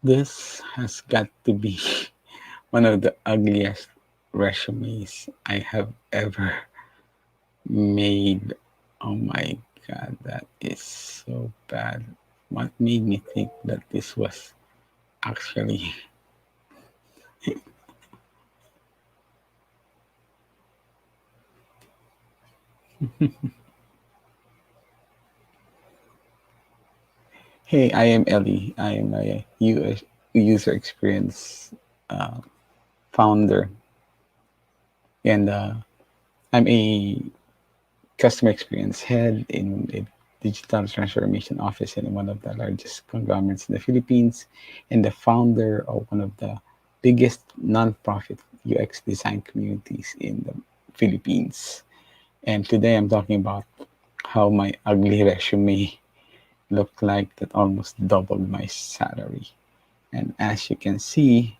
This has got to be one of the ugliest resumes I have ever made. Oh my god, that is so bad. What made me think that this was actually hey, I am Ellie. I am a user experience uh, founder, and I'm a customer experience head in a digital transformation office in one of the largest conglomerates in the Philippines, and the founder of one of the biggest nonprofit UX design communities in the Philippines. And today I'm talking about how my ugly resume looked like that almost doubled my salary. And as you can see,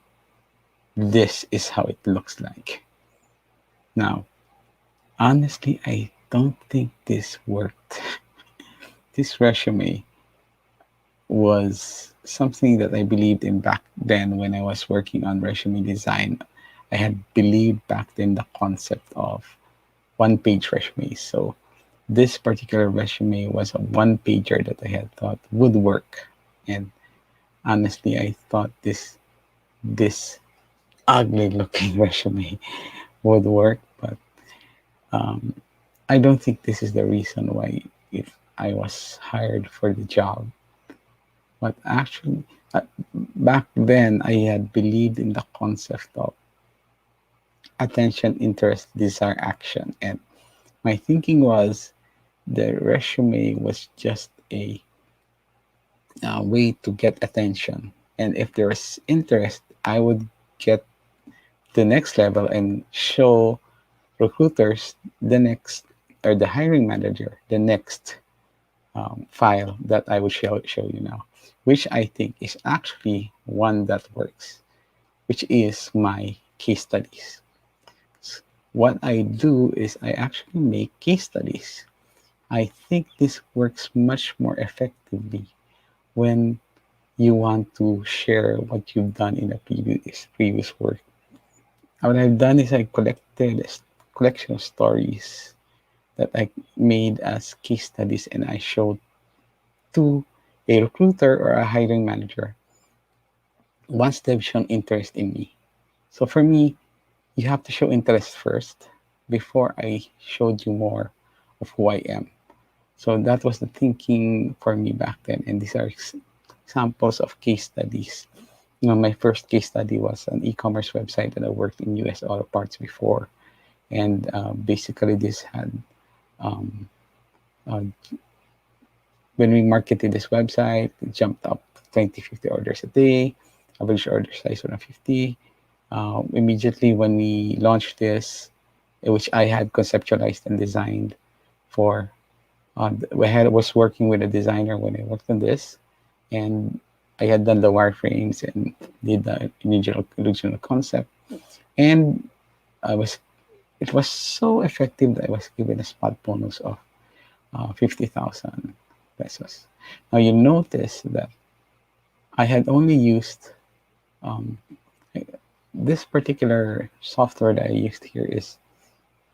this is how it looks like. Now, honestly, I don't think this worked. This resume was something that I believed in back then when I was working on resume design. I had believed back then the concept of one page resumes. So this particular resume was a one pager that I had thought would work. And honestly, I thought this ugly looking resume would work, but um, I don't think this is the reason why if I was hired for the job. But actually, uh, back then, I had believed in the concept of attention, interest, desire, action. And my thinking was the resume was just a way to get attention. And if there was interest, I would get the next level and show recruiters the next, or the hiring manager the next file that I would show you now, which I think is actually one that works, which is my case studies. What I do is I actually make case studies. I think this works much more effectively when you want to share what you've done in a previous work. What I've done is I collected a collection of stories that I made as case studies, and I showed to a recruiter or a hiring manager once they've shown interest in me. So for me, you have to show interest first before I showed you more of who I am. So that was the thinking for me back then. And these are examples of case studies. You know, my first case study was an e-commerce website that I worked in US auto parts before. And basically this had, um, uh, when we marketed this website, it jumped up 20, 50 orders a day, average order size 150. Immediately when we launched this, which I had conceptualized and designed for, was working with a designer when I worked on this, and I had done the wireframes and did the original concept, and I was it was so effective that I was given a spot bonus of 50,000 pesos. Now you notice that I had only used um, this particular software that I used here is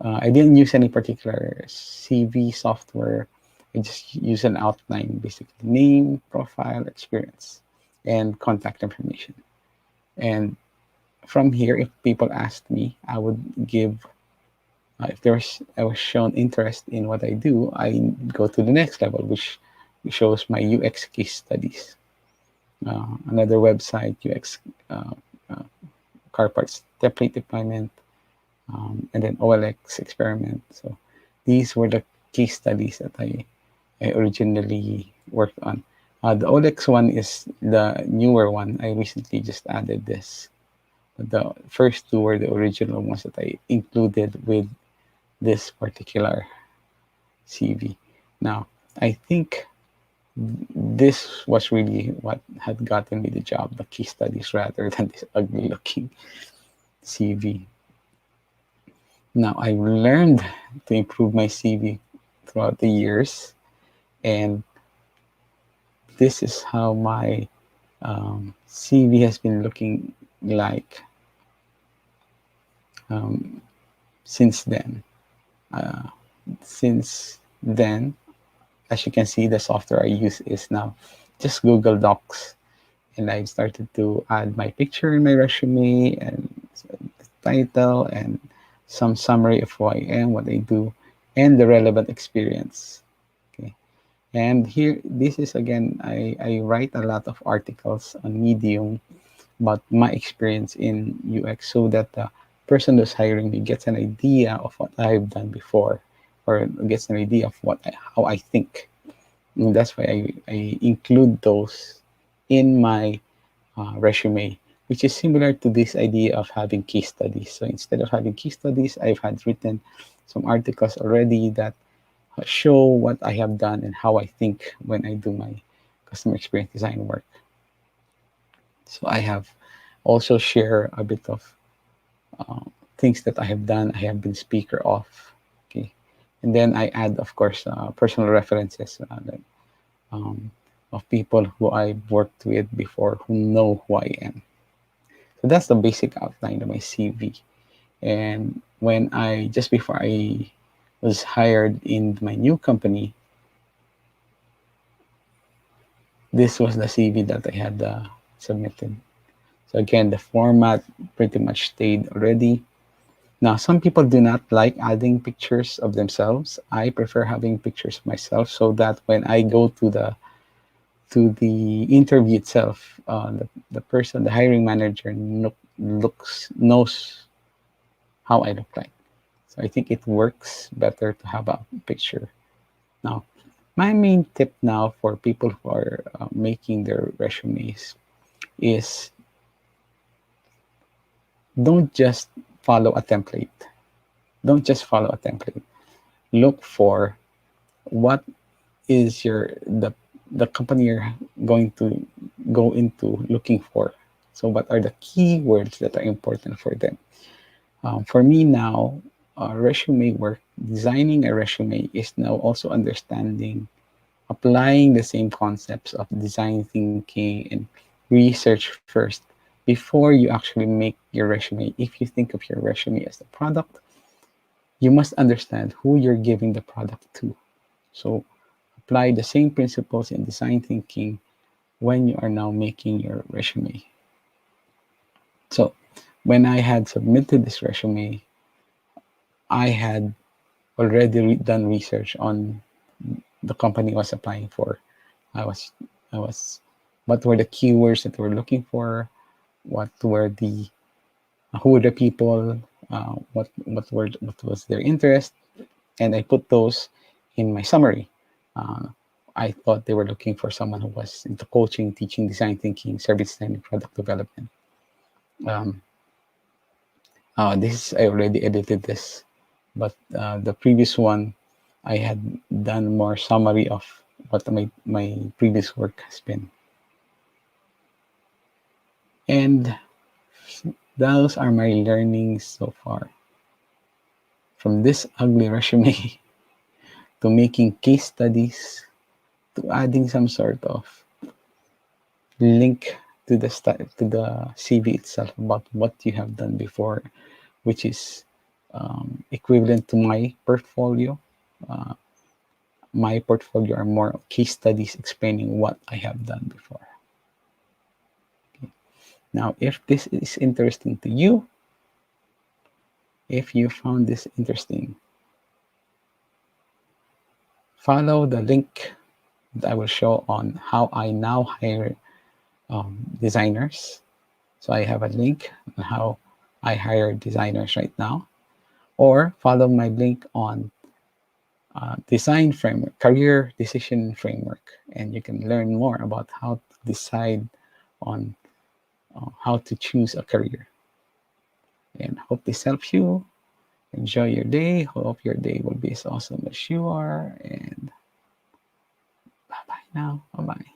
I didn't use any particular CV software. I just use an outline, basically name, profile, experience, and contact information. And from here, if people asked me, I would give. If I was shown interest in what I do, I go to the next level, which shows my UX case studies. Another website, UX uh, car parts template deployment, and then OLX experiment. So these were the case studies that I originally worked on. The OLX one is the newer one. I recently just added this. The first two were the original ones that I included with this particular CV. Now, I think this was really what had gotten me the job, the case studies, rather than this ugly looking CV. Now, I learned to improve my CV throughout the years, and this is how my CV has been looking like um, since then. Uh, since then, as you can see, the software I use is now just Google Docs, and I've started to add my picture in my resume and the title and some summary of who I am, what I do, and the relevant experience. Okay. And here, this is again, I write a lot of articles on Medium about my experience in UX so that the person who's hiring me gets an idea of what I've done before or gets an idea of how I think. And that's why I include those in my resume, which is similar to this idea of having case studies. So instead of having case studies, I've had written some articles already that show what I have done and how I think when I do my customer experience design work. So I have also share a bit of uh, things that I have done. I have been speaker of. Okay, and then I add, of course, personal references like, um, of people who I've worked with before who know who I am. So that's the basic outline of my CV. And when I just before I was hired in my new company, this was the CV that I had submitted. So again, the format pretty much stayed already. Now, some people do not like adding pictures of themselves. I prefer having pictures of myself so that when I go to the interview itself, the person, the hiring manager, knows how I look like. So I think it works better to have a picture. Now, my main tip now for people who are making their resumes is don't just follow a template. Don't just follow a template. Look for what is the company you're going to go into looking for. So what are the keywords that are important for them? For me now, resume work, designing a resume is now also understanding, applying the same concepts of design thinking and research first before you actually make your resume. If you think of your resume as the product, you must understand who you're giving the product to. So apply the same principles in design thinking when you are now making your resume. So when I had submitted this resume, I had already done research on the company I was applying for. I was, I was, what were the keywords that we're looking for? What were the, who were the people? What was their interest? And I put those in my summary. Uh, I thought they were looking for someone who was into coaching, teaching, design thinking, service design, and product development. Um, this I already edited this, but the previous one I had done more summary of what my previous work has been. And those are my learnings so far from this ugly resume to making case studies to adding some sort of link to the CV itself about what you have done before, which is equivalent to my portfolio. Uh, my portfolio are more case studies explaining what I have done before. Now, if this is interesting to you, if you found this interesting, follow the link that I will show on how I now hire designers. So I have a link on how I hire designers right now, or follow my link on design framework, career decision framework, and you can learn more about how to decide on how to choose a career. And hope this helps you. Enjoy your day. Hope your day will be as awesome as you are. And bye bye now. Bye bye.